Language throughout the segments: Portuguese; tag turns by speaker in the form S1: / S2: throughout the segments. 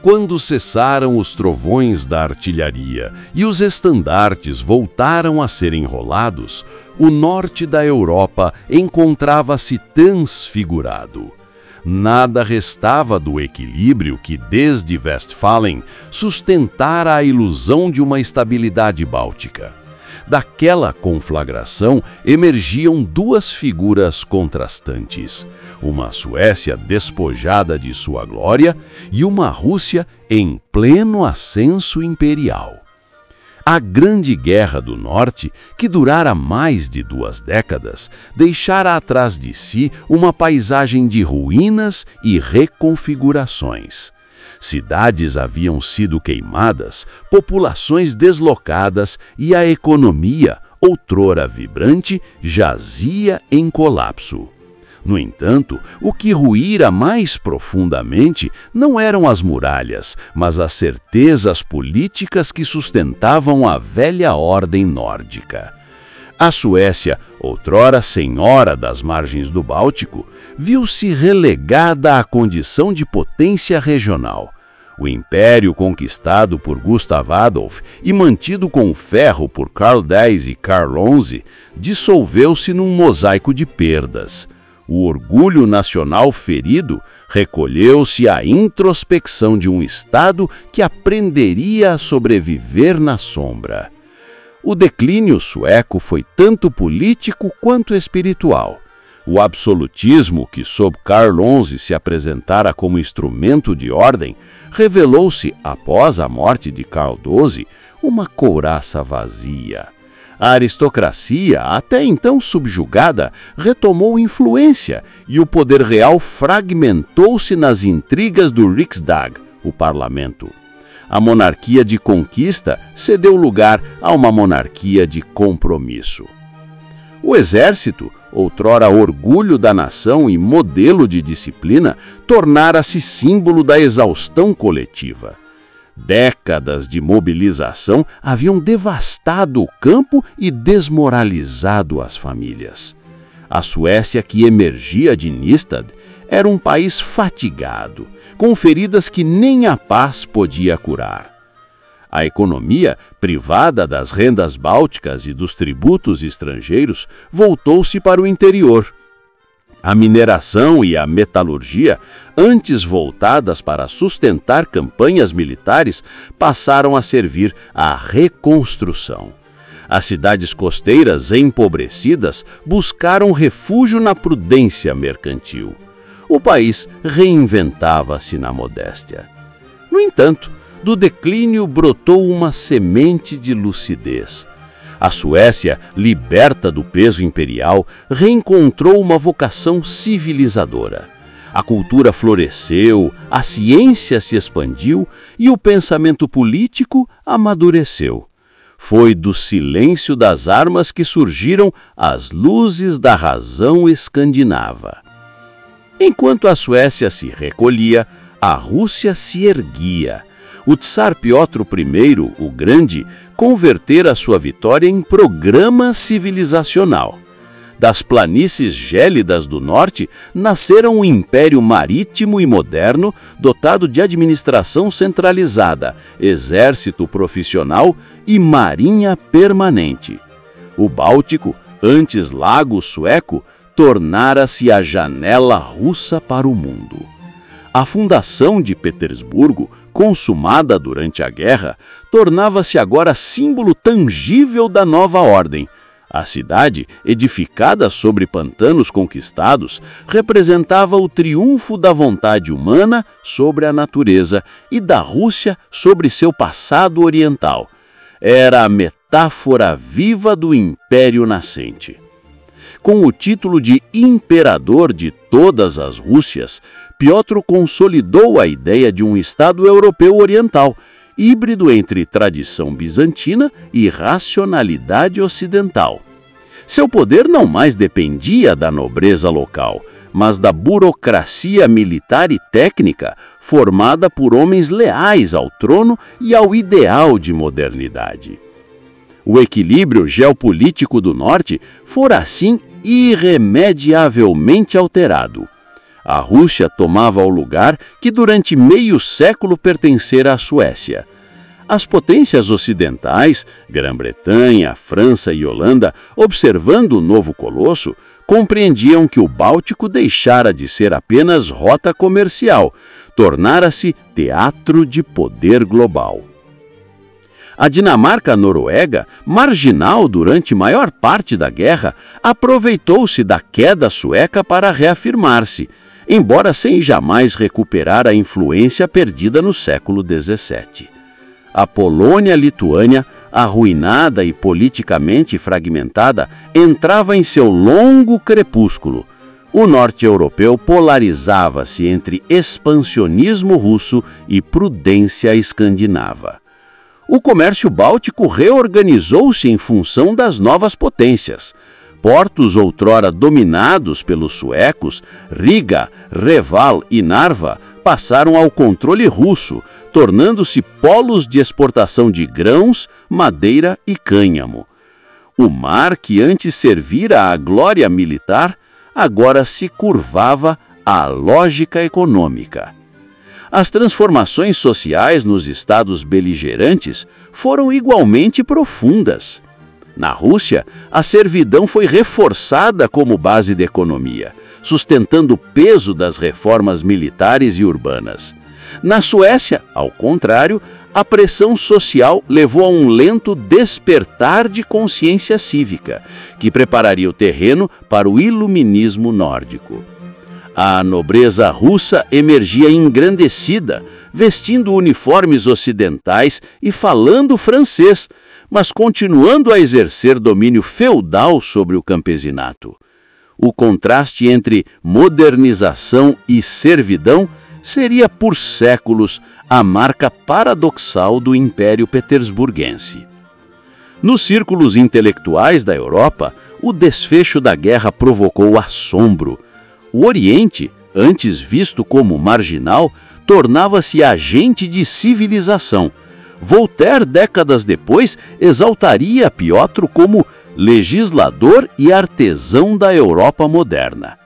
S1: Quando cessaram os trovões da artilharia e os estandartes voltaram a ser enrolados, o norte da Europa encontrava-se transfigurado. Nada restava do equilíbrio que, desde Westphalen, sustentara a ilusão de uma estabilidade báltica. Daquela conflagração emergiam duas figuras contrastantes: uma Suécia despojada de sua glória e uma Rússia em pleno ascenso imperial. A Grande Guerra do Norte, que durara mais de 2 décadas, deixara atrás de si uma paisagem de ruínas e reconfigurações. Cidades haviam sido queimadas, populações deslocadas e a economia, outrora vibrante, jazia em colapso. No entanto, o que ruíra mais profundamente não eram as muralhas, mas as certezas políticas que sustentavam a velha ordem nórdica. A Suécia, outrora senhora das margens do Báltico, viu-se relegada à condição de potência regional. O império conquistado por Gustav Adolf e mantido com ferro por Karl X e Karl XI dissolveu-se num mosaico de perdas. O orgulho nacional ferido recolheu-se à introspecção de um Estado que aprenderia a sobreviver na sombra. O declínio sueco foi tanto político quanto espiritual. O absolutismo, que sob Karl XI se apresentara como instrumento de ordem, revelou-se, após a morte de Karl XII, uma couraça vazia. A aristocracia, até então subjugada, retomou influência e o poder real fragmentou-se nas intrigas do Riksdag, o parlamento. A monarquia de conquista cedeu lugar a uma monarquia de compromisso. O exército, outrora orgulho da nação e modelo de disciplina, tornara-se símbolo da exaustão coletiva. Décadas de mobilização haviam devastado o campo e desmoralizado as famílias. A Suécia, que emergia de Nystad, era um país fatigado, com feridas que nem a paz podia curar. A economia, privada das rendas bálticas e dos tributos estrangeiros, voltou-se para o interior. A mineração e a metalurgia, antes voltadas para sustentar campanhas militares, passaram a servir à reconstrução. As cidades costeiras empobrecidas buscaram refúgio na prudência mercantil. O país reinventava-se na modéstia. No entanto, do declínio brotou uma semente de lucidez. A Suécia, liberta do peso imperial, reencontrou uma vocação civilizadora. A cultura floresceu, a ciência se expandiu e o pensamento político amadureceu. Foi do silêncio das armas que surgiram as luzes da razão escandinava. Enquanto a Suécia se recolhia, a Rússia se erguia. O Tsar Piotr I, o Grande, convertera sua vitória em programa civilizacional. Das planícies gélidas do norte, nasceram um império marítimo e moderno, dotado de administração centralizada, exército profissional e marinha permanente. O Báltico, antes lago sueco, tornara-se a janela russa para o mundo. A fundação de Petersburgo, consumada durante a guerra, tornava-se agora símbolo tangível da nova ordem. A cidade, edificada sobre pantanos conquistados, representava o triunfo da vontade humana sobre a natureza e da Rússia sobre seu passado oriental. Era a metáfora viva do império nascente. Com o título de imperador de todas as Rússias, Piotr consolidou a ideia de um Estado europeu oriental, híbrido entre tradição bizantina e racionalidade ocidental. Seu poder não mais dependia da nobreza local, mas da burocracia militar e técnica formada por homens leais ao trono e ao ideal de modernidade. O equilíbrio geopolítico do norte fora assim irremediavelmente alterado. A Rússia tomava o lugar que durante meio século pertencera à Suécia. As potências ocidentais, Grã-Bretanha, França e Holanda, observando o novo colosso, compreendiam que o Báltico deixara de ser apenas rota comercial, tornara-se teatro de poder global. A Dinamarca-Noruega, marginal durante maior parte da guerra, aproveitou-se da queda sueca para reafirmar-se, embora sem jamais recuperar a influência perdida no século XVII. A Polônia-Lituânia, arruinada e politicamente fragmentada, entrava em seu longo crepúsculo. O norte europeu polarizava-se entre expansionismo russo e prudência escandinava. O comércio báltico reorganizou-se em função das novas potências. Portos outrora dominados pelos suecos, Riga, Reval e Narva, passaram ao controle russo, tornando-se polos de exportação de grãos, madeira e cânhamo. O mar, que antes servira à glória militar, agora se curvava à lógica econômica. As transformações sociais nos estados beligerantes foram igualmente profundas. Na Rússia, a servidão foi reforçada como base da economia, sustentando o peso das reformas militares e urbanas. Na Suécia, ao contrário, a pressão social levou a um lento despertar de consciência cívica, que prepararia o terreno para o iluminismo nórdico. A nobreza russa emergia engrandecida, vestindo uniformes ocidentais e falando francês, mas continuando a exercer domínio feudal sobre o campesinato. O contraste entre modernização e servidão seria por séculos a marca paradoxal do Império Petersburguense. Nos círculos intelectuais da Europa, o desfecho da guerra provocou assombro. O Oriente, antes visto como marginal, tornava-se agente de civilização. Voltaire, décadas depois, exaltaria Piotr como legislador e artesão da Europa moderna.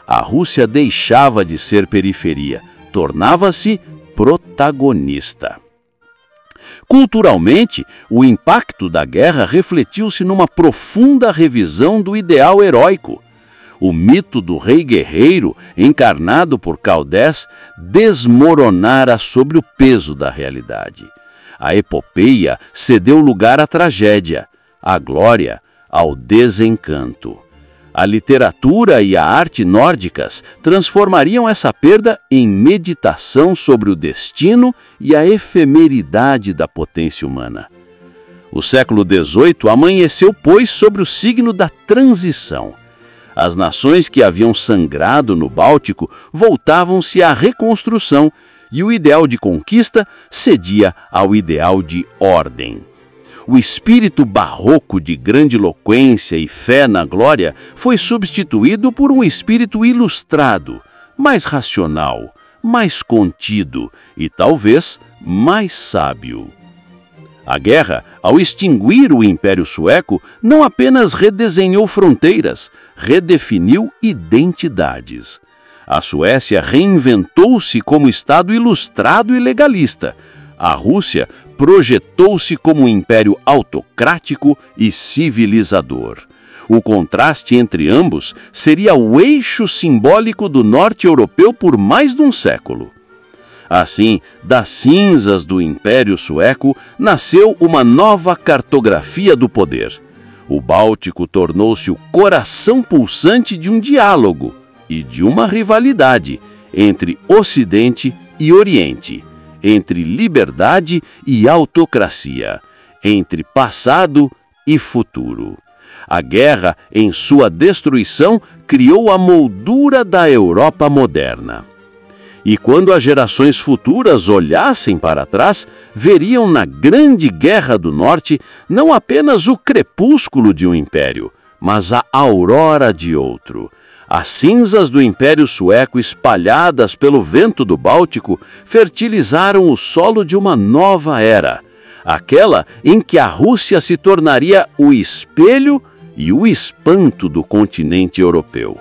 S1: A Rússia deixava de ser periferia, tornava-se protagonista. Culturalmente, o impacto da guerra refletiu-se numa profunda revisão do ideal heróico. O mito do rei guerreiro, encarnado por Caldés, desmoronara sob o peso da realidade. A epopeia cedeu lugar à tragédia, à glória, ao desencanto. A literatura e a arte nórdicas transformariam essa perda em meditação sobre o destino e a efemeridade da potência humana. O século XVIII amanheceu, pois, sobre o signo da transição. As nações que haviam sangrado no Báltico voltavam-se à reconstrução e o ideal de conquista cedia ao ideal de ordem. O espírito barroco de grandiloquência e fé na glória foi substituído por um espírito ilustrado, mais racional, mais contido e talvez mais sábio. A guerra, ao extinguir o Império Sueco, não apenas redesenhou fronteiras, redefiniu identidades. A Suécia reinventou-se como Estado ilustrado e legalista. A Rússia projetou-se como um império autocrático e civilizador. O contraste entre ambos seria o eixo simbólico do norte europeu por mais de um século. Assim, das cinzas do Império Sueco, nasceu uma nova cartografia do poder. O Báltico tornou-se o coração pulsante de um diálogo e de uma rivalidade entre Ocidente e Oriente, entre liberdade e autocracia, entre passado e futuro. A guerra, em sua destruição, criou a moldura da Europa moderna. E quando as gerações futuras olhassem para trás, veriam na Grande Guerra do Norte não apenas o crepúsculo de um império, mas a aurora de outro. As cinzas do Império Sueco espalhadas pelo vento do Báltico fertilizaram o solo de uma nova era, aquela em que a Rússia se tornaria o espelho e o espanto do continente europeu.